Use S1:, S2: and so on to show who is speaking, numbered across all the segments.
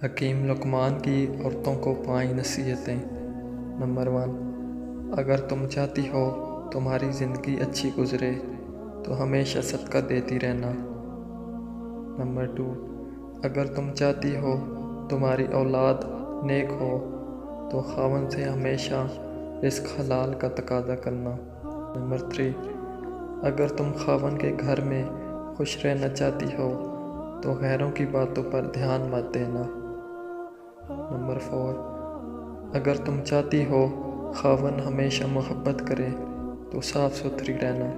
S1: حکیم لقمان کی عورتوں کو 5 نصیحتیں۔ نمبر 1، اگر تم چاہتی ہو تمہاری زندگی اچھی گزرے تو ہمیشہ صدقہ دیتی رہنا۔ نمبر 2، اگر تم چاہتی ہو تمہاری اولاد نیک ہو تو خاوند سے ہمیشہ رزق حلال کا تقاضا کرنا۔ نمبر 3، اگر تم خاوند کے گھر میں خوش رہنا چاہتی ہو تو غیروں کی باتوں پر دھیان مت دینا۔ نمبر 4، اگر تم چاہتی ہو خاوند ہمیشہ محبت کرے تو صاف ستھری رہنا۔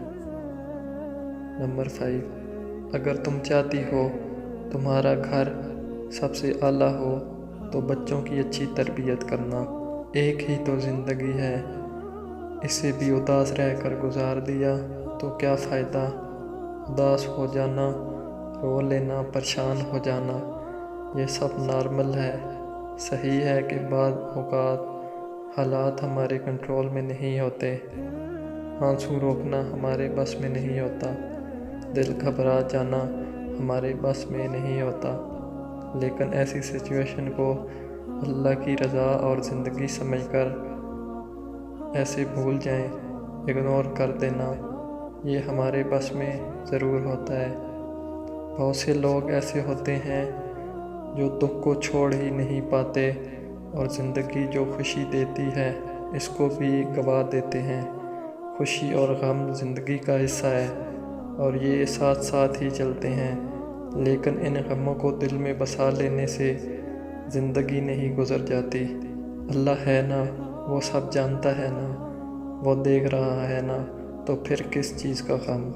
S1: نمبر 5، اگر تم چاہتی ہو تمہارا گھر سب سے اعلیٰ ہو تو بچوں کی اچھی تربیت کرنا۔ ایک ہی تو زندگی ہے، اسے بھی اداس رہ کر گزار دیا تو کیا فائدہ۔ اداس ہو جانا، رو لینا، پریشان ہو جانا، یہ سب نارمل ہے۔ صحیح ہے کہ بعض اوقات حالات ہمارے کنٹرول میں نہیں ہوتے، آنسو روکنا ہمارے بس میں نہیں ہوتا، دل گھبرا جانا ہمارے بس میں نہیں ہوتا، لیکن ایسی سچویشن کو اللہ کی رضا اور زندگی سمجھ کر ایسے بھول جائیں، اگنور کر دینا، یہ ہمارے بس میں ضرور ہوتا ہے۔ بہت سے لوگ ایسے ہوتے ہیں جو دکھ کو چھوڑ ہی نہیں پاتے اور زندگی جو خوشی دیتی ہے اس کو بھی گوا دیتے ہیں۔ خوشی اور غم زندگی کا حصہ ہے اور یہ ساتھ ساتھ ہی چلتے ہیں، لیکن ان غموں کو دل میں بسا لینے سے زندگی نہیں گزر جاتی۔ اللہ ہے نا، وہ سب جانتا ہے نا، وہ دیکھ رہا ہے نا، تو پھر کس چیز کا غم۔